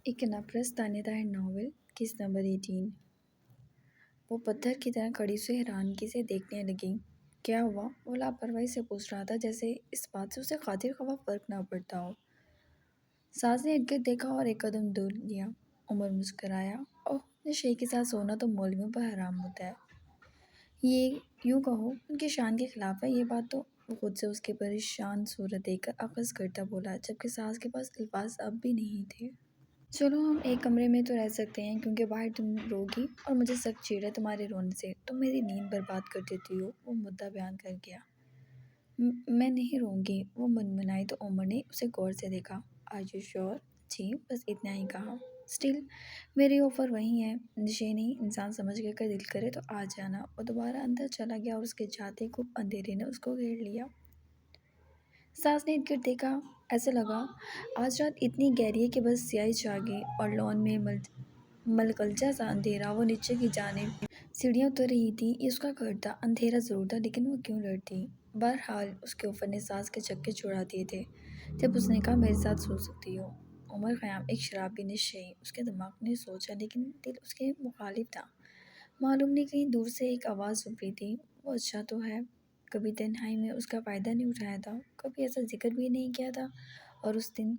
ایک نفرت دار ناول کس نمبر 18۔ وہ پتھر کی طرح کھڑی اسے حیرانگی سے دیکھنے لگی۔ کیا ہوا؟ وہ لاپرواہی سے پوچھ رہا تھا، جیسے اس بات سے اسے خاطر خواہ فرق نہ پڑتا ہو۔ ساس نے ارد گرد دیکھا اور ایک قدم دور لیا۔ عمر مسکرایا۔ اوہ، نشے کے ساتھ سونا تو مولویوں پر حرام ہوتا ہے۔ یہ یوں کہو ان کی شان کے خلاف ہے یہ بات تو۔ وہ خود سے اس کی پریشان صورت دیکھ کر اخذ کرتا بولا، جبکہ ساس کے پاس الفاظ اب بھی نہیں تھے۔ چلو ہم ایک کمرے میں تو رہ سکتے ہیں، کیونکہ باہر تم روگی اور مجھے سخت چڑ ہے تمہارے رونے سے، تم میری نیند برباد کر دیتی ہو۔ وہ مدعا بیان کر گیا۔ میں نہیں روں گی، وہ منمنائی تو عمر نے اسے غور سے دیکھا۔ Are you sure? جی، بس اتنا ہی کہا۔ اسٹل میری آفر وہی ہے، نشے نہیں، انسان سمجھ کر دل کرے تو آ جانا۔ وہ دوبارہ اندر چلا گیا اور اس کے جاتے خوب اندھیرے نے اس کو گھیر لیا۔ ساس نے ارد گرد دیکھا۔ ایسا لگا آج رات اتنی گہری ہے کہ بس سیاہی چھا گئی اور لان میں ملغلچہ سا اندھیرا۔ وہ نیچے کی جانب سیڑھیاں اتر رہی تھی۔ یہ اس کا گھر تھا، اندھیرا ضرور تھا، لیکن وہ کیوں ڈرتی؟ بہرحال اس کے اوپر نے ساس کے چکے چھڑا دیے تھے جب اس نے کہا میرے ساتھ سو سکتی ہو۔ عمر خیام ایک شرابی نشئی، اس کے دماغ نے سوچا، لیکن دل اس کے مخالف تھا۔ معلوم نہیں کہیں دور سے ایک آواز سن رہی تھی، وہ اچھا تو ہے، کبھی تنہائی میں اس کا فائدہ نہیں اٹھایا تھا، کبھی ایسا ذکر بھی نہیں کیا تھا، اور اس دن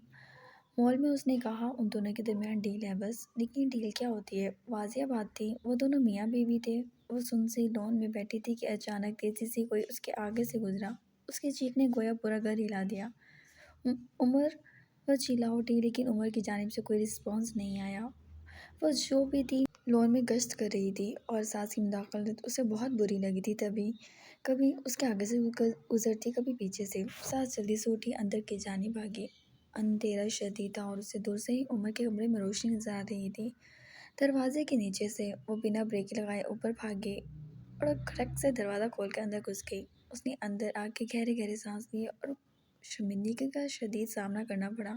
مال میں اس نے کہا ان دونوں کے درمیان ڈیل ہے بس۔ لیکن ڈیل کیا ہوتی ہے؟ واضح بات تھی وہ دونوں میاں بیوی تھے۔ وہ سنسی لان میں بیٹھی تھی کہ اچانک تیزی سے کوئی اس کے آگے سے گزرا۔ اس کی چیخ نے گویا پورا گھر ہلا دیا۔ عمر! وہ چیخا اٹھی، لیکن عمر کی جانب سے کوئی رسپانس نہیں آیا۔ وہ جو بھی تھی لان میں گشت کر رہی تھی، اور ساس کی مداخلت اسے بہت بری لگی تھی۔ کبھی اس کے آگے سے گزرتی، کبھی پیچھے سے۔ ساس جلدی سے اٹھی، اندر کی جانب بھاگی۔ اندھیرا شدید تھا اور اسے دور سے ہی عمر کے کمرے میں روشنی نظر آ رہی تھی۔ دروازے کے نیچے سے وہ بنا بریک لگائے اوپر بھاگی اور کھڑک سے دروازہ کھول کر اندر گھس گئی۔ اس نے اندر آ کے گہرے گہرے سانس لیے اور شرمندگی کا شدید سامنا کرنا پڑا،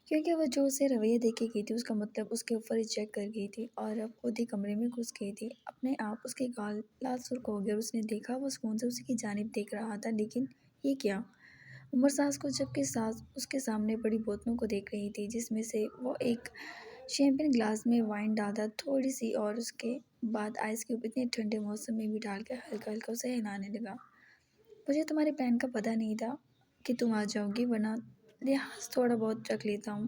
کیونکہ وہ جو اسے رویہ دے کے گئی تھی اس کا مطلب اس کے اوپر ریجیکٹ کر گئی تھی، اور اب خود ہی کمرے میں گھس گئی تھی۔ اپنے آپ اس کے گال لال سرخ ہو گئے اور اس نے دیکھا وہ سکون سے اسی کی جانب دیکھ رہا تھا، لیکن یہ کیا؟ عمر ساس کو، جبکہ ساس اس کے سامنے پڑی بوتلوں کو دیکھ رہی تھی، جس میں سے وہ ایک شیمپین گلاس میں وائن ڈالا تھوڑی سی، اور اس کے بعد آئس کیوب اتنے ٹھنڈے موسم میں بھی ڈال کر ہلکا ہلکا اسے ہلانے لگا۔ مجھے تمہارے پلان کا پتہ نہیں تھا کہ تم آ جاؤ گی، ورنہ لحاظ تھوڑا بہت رکھ لیتا ہوں۔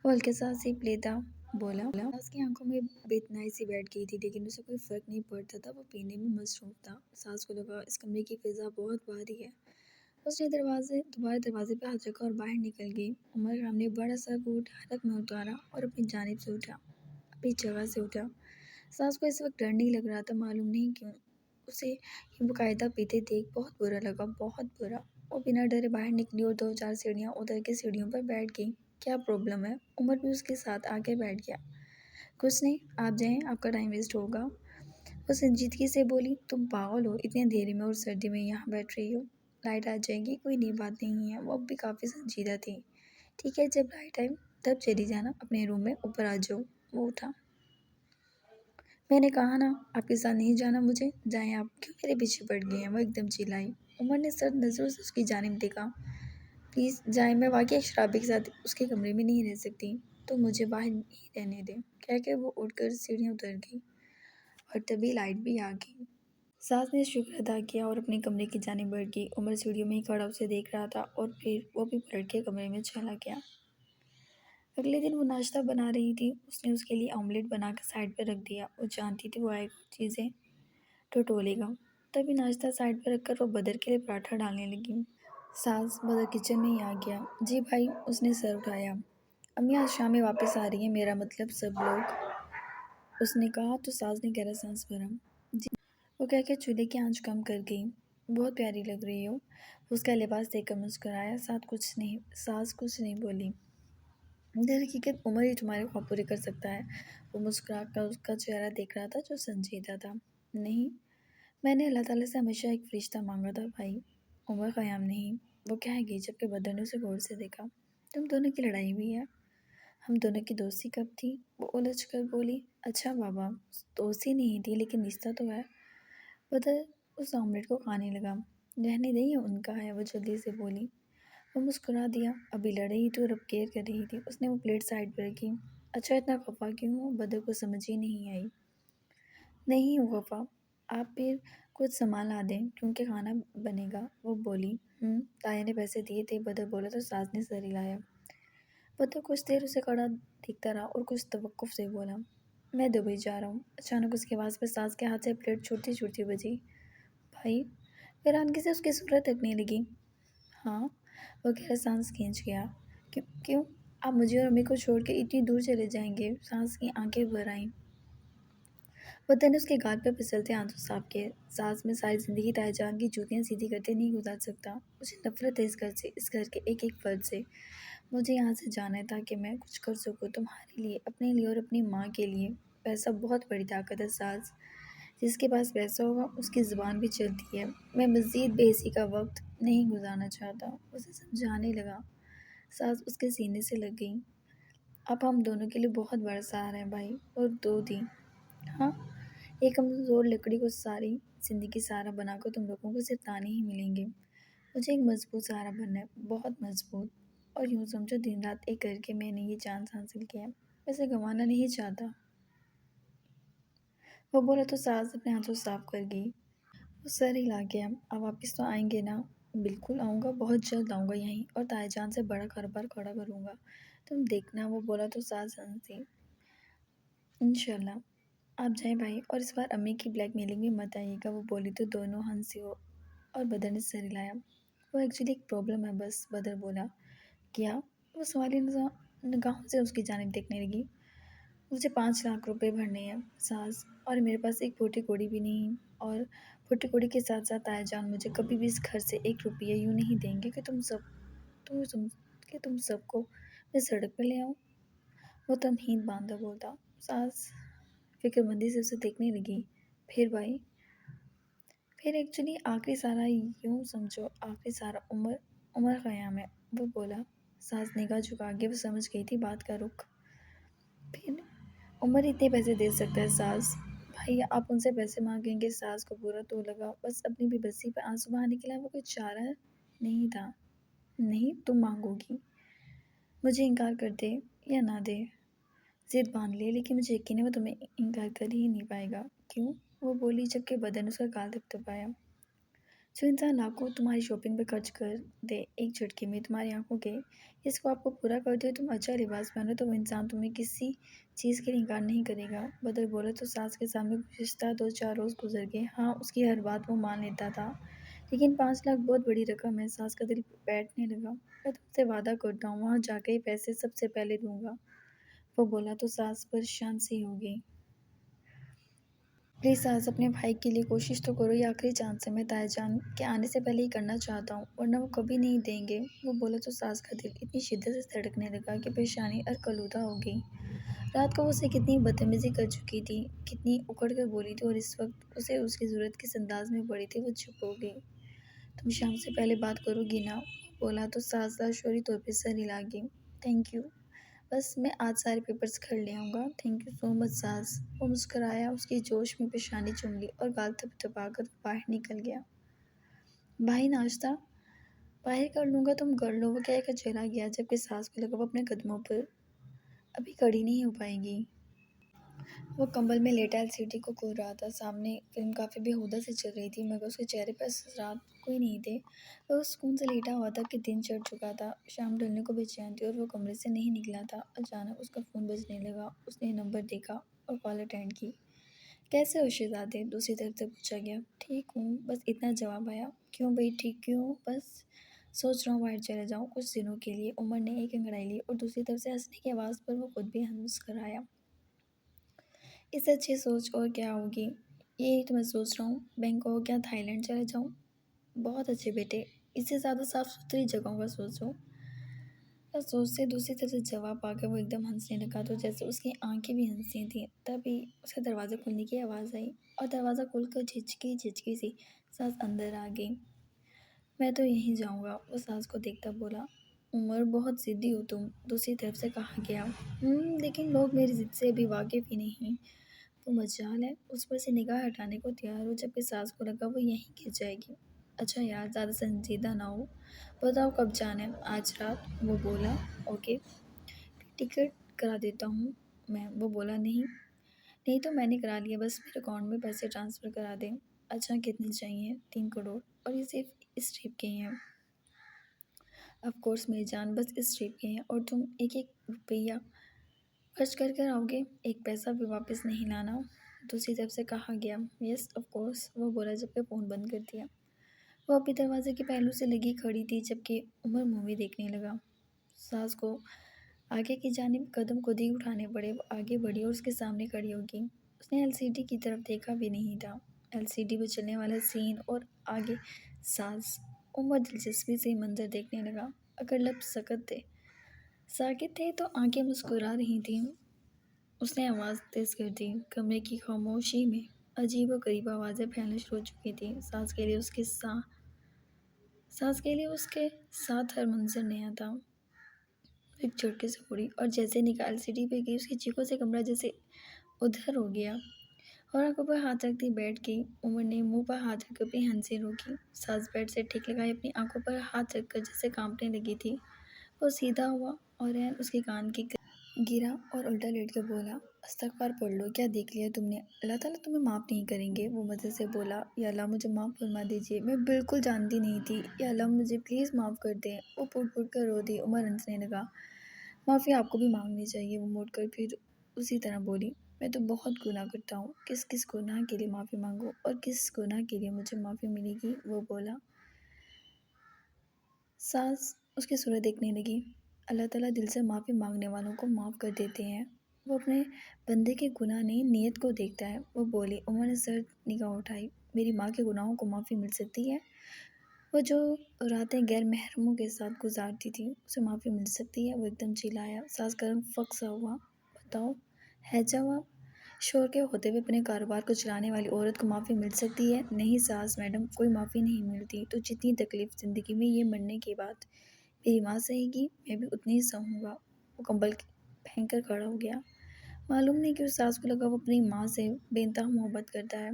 وہ ہلکے سا سیپ لیتا بولا۔ ساس کی آنکھوں میں بے اطمینانی سی بیٹھ گئی تھی، لیکن اسے کوئی فرق نہیں پڑتا تھا، وہ پینے میں مصروف تھا۔ ساس کو لگا اس کمرے کی فضا بہت بھاری ہے۔ اس نے دوبارہ دروازے پہ ہاتھ رکھا اور باہر نکل گئی۔ عمر خیام نے بڑا سا گھونٹ حلق میں اتارا اور اپنی جگہ سے اٹھا۔ ساس کو اس وقت ڈر نہیں لگ رہا تھا، معلوم نہیں کیوں۔ اسے یوں باقاعدہ پیتے دیکھ بہت برا لگا، بہت برا۔ وہ بنا ڈرے باہر نکلی اور 2-4 سیڑھیاں اتر کے سیڑھیوں پر بیٹھ گئی۔ کیا پرابلم ہے؟ عمر بھی اس کے ساتھ آ کے بیٹھ گیا۔ کچھ نہیں، آپ جائیں، آپ کا ٹائم ویسٹ ہوگا۔ وہ سنجیدگی سے بولی، تم پاگل ہو، اتنے اندھیرے میں اور سردی میں یہاں بیٹھ رہی ہو؟ لائٹ آ جائے گی، کوئی نئی بات نہیں ہے۔ وہ اب بھی کافی سنجیدہ تھی۔ ٹھیک ہے، جب لائٹ آئے تب چلی جانا، اپنے روم میں اوپر آ جاؤ۔ وہ اٹھا۔ میں نے کہا نا، آپ کے ساتھ نہیں جانا مجھے، جائیں آپ، کیوں میرے پیچھے پڑ گئی ہیں؟ وہ ایک دم چلائی۔ عمر نے سرد نظروں سے اس کی جانب دیکھا۔ پلیز جائیں، میں واقعی ایک شرابی کے ساتھ اس کے کمرے میں نہیں رہ سکتی، تو مجھے باہر ہی رہنے دیں، کہہ کے وہ اٹھ کر سیڑھیاں اتر گئی، اور تبھی لائٹ بھی آ گئی۔ ساس نے شکر ادا کیا اور اپنے کمرے کی جانب بڑھ گئی۔ عمر سیڑھیوں میں ہی کھڑا اسے دیکھ رہا تھا، اور پھر وہ بھی پلٹ کے کمرے میں چلا گیا۔ اگلے دن وہ ناشتہ بنا رہی تھی۔ اس نے اس کے لیے آملیٹ بنا کر سائڈ پر رکھ دیا۔ وہ جانتی تھی وہ آئے گا اور چیزیں ٹٹولے گا، تبھی ناشتہ سائڈ پر رکھ کر وہ بدر کے لیے پراٹھا ڈالنے لگی۔ ساس بدر کچن میں ہی آ گیا۔ جی بھائی، اس نے سر اٹھایا۔ امی آج شام میں واپس آ رہی ہیں، میرا مطلب سب لوگ، اس نے کہا تو ساس نے گہرا سانس بھرا۔ جی، وہ کہہ کے چولہے کی آنچ کم کر گئی۔ بہت پیاری لگ رہی ہو۔ اس کا لباس دیکھ کر مسکرایا۔ ساس کچھ نہیں بولی۔ در حقیقت عمر ہی تمہارے خواب پورے کر سکتا ہے۔ وہ مسکرا کر اس کا چہرہ دیکھ رہا تھا جو سنجیدہ تھا۔ نہیں، میں نے اللہ تعالیٰ سے ہمیشہ ایک فرشتہ مانگا تھا بھائی۔ عمر خیام نہیں، وہ کہہ گئی، جبکہ بدر نے اسے غور سے دیکھا۔ تم دونوں کی لڑائی ہوئی ہے؟ ہم دونوں کی دوستی کب تھی؟ وہ الجھ کر بولی۔ اچھا بابا، دوستی نہیں تھی، لیکن رشتہ تو ہے۔ بدر اس آملیٹ کو کھانے لگا۔ رہنے دیں، یہ ان کا ہے، وہ جلدی سے بولی۔ وہ مسکرا دیا۔ ابھی لڑ رہی تھی اور اب کیئر کر رہی تھی۔ اس نے وہ پلیٹ سائڈ پر رکھی۔ اچھا اتنا خفا کیوں ہو؟ بدر کو سمجھ ہی نہیں آئی۔ نہیں ہوں خفا، آپ پھر کچھ سامان لا دیں کیونکہ کھانا بنے گا، وہ بولی۔ تایا نے پیسے دیے تھے، بدر بولا تو ساس نے سر ہلایا۔ بدر کچھ دیر اسے کھڑا دیکھتا رہا اور کچھ توقف سے بولا، میں دبئی جا رہا ہوں۔ اچانک اس کے آواز پر ساس کے ہاتھ سے پلیٹ چھوٹی چھوٹی بجی۔ بھائی؟ حیرانگی سے اس کی صورت تکنے لگی۔ ہاں، وہ گہرا سانس کھینچ گیا۔ کیوں آپ مجھے اور امی کو چھوڑ کے اتنی دور چلے جائیں گے؟ سانس کی آنکھیں بھر آئیں۔ بدر نے اس کے گال پہ پھسلتے آنسو صاف کیے۔ سانس میں ساری زندگی تائی جان کی جوتیاں سیدھی کرتے نہیں گزار سکتا۔ مجھے نفرت ہے اس گھر سے، اس گھر کے ایک ایک فرد سے۔ مجھے یہاں سے جانا ہے تاکہ میں کچھ کر سکوں تمہارے لیے، اپنے لیے اور اپنی ماں کے لیے۔ پیسہ بہت بڑی طاقت ہے ساس، جس کے پاس پیسہ ہوگا اس کی زبان بھی چلتی ہے۔ میں مزید بے حسی کا وقت نہیں گزارنا چاہتا۔ اسے سمجھانے لگا۔ ساس اس کے سینے سے لگ گئی۔ اب ہم دونوں کے لیے بہت بڑا سہارا ہے بھائی، اور دو دی۔ ہاں، ایک کمزور لکڑی کو ساری زندگی سہارا بنا کر تم لوگوں کو صرف تانے ہی ملیں گے۔ مجھے ایک مضبوط سہارا بننا ہے، بہت مضبوط۔ اور یوں سمجھو دن رات ایک کر کے میں نے یہ چانس حاصل کیا ہے، ویسے گنوانا نہیں چاہتا۔ وہ بولا تو ساس اپنے ہاتھوں صاف کر گئی۔ وہ سر ہلا گیا۔ اب واپس تو آئیں گے نا؟ بالکل آؤں گا، بہت جلد آؤں گا یہیں، اور تائی جان سے بڑا کاروبار کھڑا کروں گا، تم دیکھنا۔ وہ بولا تو ساس ہنسی۔ انشاءاللہ۔ آپ جائیں بھائی، اور اس بار امی کی بلیک میلنگ میں مت آئیے گا۔ وہ بولی تو دونوں ہنسی اور بدر نے سر ہلایا۔ وہ ایکچولی ایک پرابلم ہے بس، بدر بولا۔ کیا؟ وہ سوالی نگاہوں سے اس کی جانب دیکھنے لگی۔ مجھے 5 لاکھ روپے بھرنے ہیں ساس، اور میرے پاس ایک پھوٹی کوڑی بھی نہیں، اور پھوٹی کوڑی کے ساتھ ساتھ تایا جان مجھے کبھی بھی اس گھر سے 1 روپیہ یوں نہیں دیں گے کہ تم سب کو میں سڑک پہ لے آؤں۔ وہ تمہید باندھا بولتا۔ ساس فکر مندی سے اسے دیکھنے لگی۔ پھر بھائی؟ پھر ایکچولی آخری سارا، یوں سمجھو آخری سارا عمر قیام ہے۔ وہ بولا۔ ساس نگاہ جھکا کے وہ سمجھ گئی تھی بات کا رخ۔ پھر عمر اتنے پیسے دے سکتا ہے ساس؟ بھائی آپ ان سے پیسے مانگیں گے؟ ساس کو برا تو لگا، بس اپنی بے بسی پہ آنسو بہانے کے علاوہ کوئی چارہ نہیں تھا۔ نہیں، تم مانگو گی؟ مجھے انکار کر دے یا نہ دے، ضد باندھ لے، لیکن مجھے یقین ہے وہ تمہیں انکار کر ہی نہیں پائے گا۔ کیوں؟ وہ بولی جبکہ بدر نے اس کا گال تھپتھپایا۔ جو انسان لاکھوں تمہاری شاپنگ پہ خرچ کر دے ایک جھٹکے میں تمہاری آنکھوں کے اس کو آپ کو پورا کر دے، تم اچھا لباس پہنو، تو وہ انسان تمہیں کسی چیز کے لیے انکار نہیں کرے گا۔ بدر بولا تو ساس کے سامنے گزشتہ 2-4 روز گزر گئے۔ ہاں، اس کی ہر بات وہ مان لیتا تھا، لیکن 5 لاکھ بہت بڑی رقم ہے۔ ساس کا دل بیٹھنے لگا۔ میں تم سے وعدہ کرتا ہوں وہاں جا کے یہ پیسے سب سے پہلے دوں گا۔ وہ بولا تو ساس پریشان سی ہو گئی۔ پلیز ساس، اپنے بھائی کے لیے کوشش تو کرو، یہ آخری چانس ہے۔ میں تائی جان کے آنے سے پہلے ہی کرنا چاہتا ہوں، ورنہ وہ کبھی نہیں دیں گے۔ وہ بولا تو ساس کا دل اتنی شدت سے دھڑکنے لگا کہ پریشانی ارکلوتا ہو گئی۔ رات کو وہ اسے کتنی بدتمیزی کر چکی تھی، کتنی اکڑ کر بولی تھی، اور اس وقت اسے اس کی ضرورت کس انداز میں پڑی تھی۔ وہ چپ ہو گئی۔ تم شام سے پہلے بات کرو گی نا؟ بولا تو ساس لاشعوری طور پہ سر ہلا گئی۔ تھینک یو، بس میں آج سارے پیپرز کر لے آؤں گا۔ تھینک یو سو مچ ساس۔ وہ مسکرایا، اس کی جوش میں پیشانی چوم لی اور گال تھپتھپا کر باہر نکل گیا۔ بھائی ناشتہ باہر کر لوں گا، تم کر لو۔ وہ کہہ کر چلا گیا، جبکہ ساس کو لگا وہ اپنے قدموں پر ابھی کھڑی نہیں ہو پائے گی۔ وہ کمبل میں لیٹا LCD کو کھول رہا تھا۔ سامنے فلم کافی بےہودہ سے چل رہی تھی، مگر اس کے چہرے پر اثرات کوئی نہیں تھے۔ وہ سکون سے لیٹا ہوا تھا کہ دن چڑھ چکا تھا، شام ڈھلنے کو بے چین تھی، اور وہ کمرے سے نہیں نکلا تھا۔ اچانک اس کا فون بجنے لگا۔ اس نے نمبر دیکھا اور کال اٹینڈ کی۔ کیسے ہو شہزادے؟ دوسری طرف سے پوچھا گیا۔ ٹھیک ہوں، بس اتنا جواب آیا۔ کیوں بھائی ٹھیک کیوں ہوں؟ بس سوچ رہا ہوں باہر چلے جاؤں کچھ دنوں کے لیے۔ عمر نے ایک انگڑائی لی اور دوسری طرف سے ہنسنے کی آواز پر وہ خود بھی مسکرایا۔ اس سے اچھی سوچ اور کیا ہوگی؟ یہی تو میں سوچ رہا ہوں، بینکاک یا تھائی لینڈ چلے جاؤں۔ بہت اچھے بیٹے، اس سے زیادہ صاف ستھری جگہوں کا سوچو۔ سوچ سے دوسری طرف سے جواب پا کر وہ ایک دم ہنسنے لگا، تو جیسے اس کی آنکھیں بھی ہنسی تھیں۔ تبھی اس کے دروازے کھلنے کی آواز آئی، اور دروازہ کھل کر جھچکی سی ساس اندر آ گئی۔ میں تو یہیں جاؤں گا، وہ ساس کو دیکھتا بولا۔ عمر بہت ضدی ہو تم، دوسری طرف سے کہا گیا۔ لیکن لوگ میری ضد سے ابھی واقف ہی نہیں۔ وہ مجال ہے، اس پر سے نگاہ ہٹانے کو تیار ہو، جبکہ ساس کو لگا وہ یہیں گر جائے گی۔ اچھا یار، زیادہ سنجیدہ نہ ہو، بتاؤ کب جانا ہے؟ آج رات، وہ بولا۔ اوکے، ٹکٹ کرا دیتا ہوں۔ میں وہ بولا نہیں نہیں تو میں نے کرا لیا، بس میرے اکاؤنٹ میں پیسے ٹرانسفر کرا دیں۔ اچھا کتنے چاہیے؟ 3 کروڑ، اور یہ صرف اس ٹرپ کے ہی ہیں۔ آف کورس میری جان، بس اس ٹرپ کے ہیں، اور تم ایک ایک روپیہ خرچ کر کر آؤ گے، ایک پیسہ بھی واپس نہیں لانا، دوسری طرف سے کہا گیا۔ یس آف کورس، وہ بولا جب کہ فون بند کر دیا۔ وہ ابھی دروازے کے پہلو سے لگی کھڑی تھی جبکہ عمر مووی دیکھنے لگا۔ ساس کو آگے کی جانب قدم خود ہی اٹھانے پڑے، وہ آگے بڑھی اور اس کے سامنے کھڑی ہوگی۔ اس نے LCD کی طرف دیکھا بھی نہیں تھا۔ LCD پہ چلنے والا سین اور آگے ساز۔ عمر دلچسپی سے منظر دیکھنے لگا۔ اگر لب ساکت تھے تو آنکھیں مسکرا رہی تھیں۔ اس نے آواز تیز کر دی۔ کمرے کی خاموشی میں عجیب و غریب آوازیں پھیلنا شروع ہو چکی تھیں۔ ساز کے لیے اس کے ساتھ ہر منظر نیا تھا۔ وہ ایک جھٹکے سے اڑی اور جیسے نگاہ LCD پہ گئی، اس کی چیخوں سے کمرہ جیسے ادھر ہو گیا اور آنکھوں پر ہاتھ رکھتی بیٹھ گئی۔ عمر نے منہ پر ہاتھ رکھ کر اپنی ہنسی روکی۔ ساز بیڈ سے ٹھیک لگائے اپنی آنکھوں پر ہاتھ رکھ کر جیسے کانپنے لگی تھی۔ وہ سیدھا ہوا اور عین اس کے کان کے گرا اور الٹا لیٹ کر بولا، استغفار پڑھ لو، کیا دیکھ لیا تم نے؟ اللہ تعالیٰ تمہیں معاف نہیں کریں گے۔ وہ مزے سے بولا، یا اللہ مجھے معاف فرما دیجیے، میں بالکل جانتی نہیں تھی، یا اللہ مجھے پلیز معاف کر دیں۔ وہ پھٹ پھٹ کر رو دی۔ عمر ہنسنے لگا۔ معافی آپ کو بھی مانگنی چاہیے۔ وہ موڑ کر پھر اسی طرح بولی، میں تو بہت گناہ کرتا ہوں، کس کس گناہ کے لیے معافی مانگوں اور کس گناہ کے لیے مجھے معافی ملے گی؟ وہ بولا۔ ساس اس کی صورت دیکھنے لگی۔ اللہ تعالیٰ دل سے معافی مانگنے والوں کو معاف کر دیتے ہیں، وہ اپنے بندے کے گناہ نہیں نیت کو دیکھتا ہے۔ وہ بولی۔ عمر نے سرد نگاہ اٹھائی۔ میری ماں کے گناہوں کو معافی مل سکتی ہے؟ وہ جو راتیں غیر محرموں کے ساتھ گزارتی تھی اسے معافی مل سکتی ہے؟ وہ ایک دم چلایا۔ ساس کا رنگ فک سا ہوا۔ بتاؤ ہے جواب؟ شور کے ہوتے ہوئے اپنے کاروبار کو چلانے والی عورت کو معافی مل سکتی ہے؟ نہیں ساس میڈم، کوئی معافی نہیں ملتی، تو جتنی تکلیف زندگی میں یہ مرنے کے بعد میری ماں سہے گی، میں بھی اتنی ہی سہوں گا۔ وہ کمبل پھینک کر کھڑا ہو گیا۔ معلوم نہیں کہ اس ساس کو لگا وہ اپنی ماں سے بے انتہا محبت کرتا ہے۔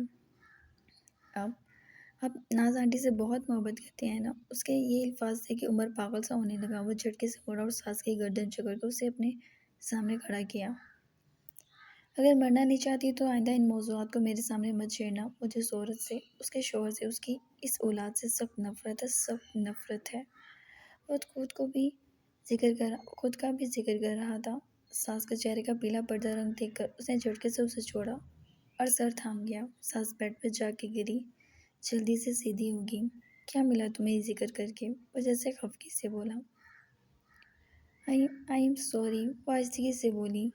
آپ ناز آنٹی سے بہت محبت کرتے ہیں نا؟ اس کے یہ الفاظ تھے کہ عمر پاگل سا ہونے لگا۔ وہ جھٹکے سے مڑا اور ساس کی گردن جکڑ کر اسے اپنے سامنے کھڑا کیا۔ اگر مرنا نہیں چاہتی تو آئندہ ان موضوعات کو میرے سامنے مت چھیڑنا۔ مجھے اس عورت سے، اس کے شوہر سے، اس کی اس اولاد سے سخت نفرت ہے۔ وہ خود کا بھی ذکر کر رہا تھا۔ ساس کے چہرے کا پیلا پڑتا رنگ دیکھ کر اس نے جھٹکے سے اسے چھوڑا اور سر تھام گیا۔ ساس بیڈ پہ جا کے گری، جلدی سے سیدھی ہوگی۔ کیا ملا تمہیں یہ ذکر کر کے؟ وہ جیسے خفگی سے بولا۔ آئی ایم سوری، وہ آہستگی سے بولی۔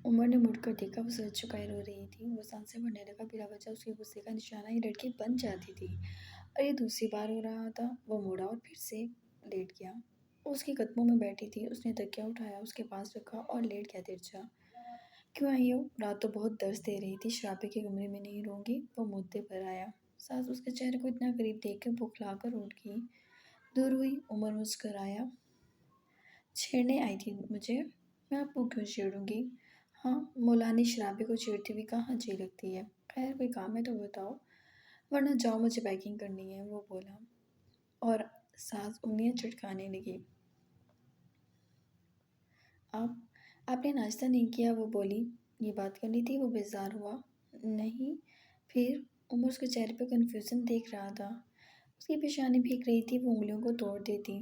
عمر نے مڑ کر دیکھا، وہ سر جھکائے رو رہی تھی۔ وہ سانسیں بھرنے لگا، بلا وجہ اس کے غصے کا نشانہ یہ لڑکی بن جاتی تھی، اور یہ دوسری بار ہو رہا تھا۔ وہ مڑا اور پھر سے لیٹ گیا۔ وہ اس کے قدموں میں بیٹھی تھی۔ اس نے تکیہ اٹھایا، اس کے پاس رکھا اور لیٹ گیا ترچھا۔ کیوں آئی ہو؟ رات تو بہت درس دے رہی تھی، شرابے کے کمرے میں نہیں رہوں گی؟ وہ مدے پر آیا۔ ساس اس کے چہرے کو اتنا قریب دیکھ کر بوکھلا کر اٹھ گئی، دور ہوئی۔ عمر مسکرایا۔ چھیڑنے آئی تھی مجھے؟ میں آپ کو کیوں چھیڑوں گی؟ ہاں، مولانی شرابے کو چھیڑتی ہوئی کہاں اچھی لگتی ہے؟ خیر کوئی کام ہے تو بتاؤ، ورنہ جاؤ، مجھے پیکنگ کرنی ہے۔ وہ بولا اور ساس انگلیاں چٹکانے لگی۔ آپ نے ناشتہ نہیں کیا؟ وہ بولی۔ یہ بات کرنی تھی؟ وہ بیزار ہوا۔ نہیں، پھر؟ عمر اس کے چہرے پہ کنفیوژن دیکھ رہا تھا۔ اس کی پیشانی بھیگ رہی تھی، وہ انگلیوں کو توڑ دیتی۔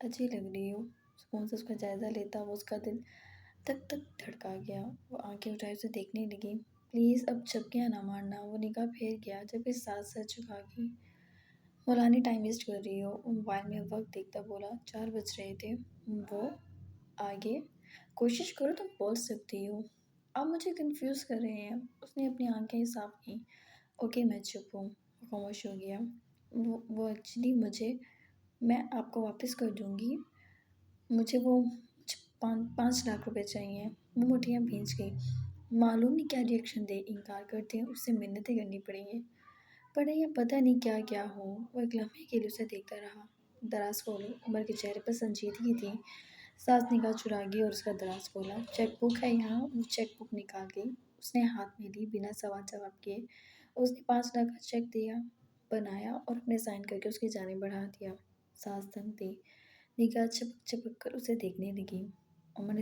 اچھی لگ رہی ہو، سکون سے اس کا جائزہ لیتا وہ اس کا دل تک تک دھڑکا گیا۔ وہ آنکھیں اٹھائے اسے دیکھنے لگی۔ پلیز اب جھپکیاں نہ مارنا۔ وہ نگاہ پھیر گیا جبکہ ساس سر جھکا گئی۔ مولانی ٹائم ویسٹ کر رہی ہو، وہ موبائل میں وقت دیکھتا بولا۔ 4 بج رہے تھے۔ وہ آگے کوشش کرو تم بول سکتی ہو، آپ مجھے کنفیوز کر رہے ہیں۔ اس نے اپنی آنکھیں صاف کیں۔ اوکے میں چپ ہوں۔ وہ خاموش ہو گیا۔ وہ ایکچولی میں آپ کو واپس کر دوں گی، مجھے 5 لاکھ روپے چاہیے۔ وہ مٹھیاں بھیج گئی۔ معلوم نہیں کیا ری ایکشن دے، انکار کرتے ہیں، اس سے منتیں کرنی پڑیں یا پتہ نہیں کیا کیا ہو۔ وہ ایک لمحے کے لیے اسے دیکھتا رہا۔ دراز کھولی۔ عمر کے چہرے پر سنجیدگی تھی۔ ساس نگاہ چرا گئی اور اس کا دراز کھولا۔ چیک بک ہے یہاں؟ وہ چیک بک نکال گئی، اس نے ہاتھ میں لی۔ بنا سوال جواب کیے اس نے 5 لاکھ کا چیک بنایا اور اپنے سائن کر کے اس کی جانب بڑھا دیا۔ ساس دم دی، نگاہ چپک چپک کر اسے دیکھنے لگی۔ عمر نے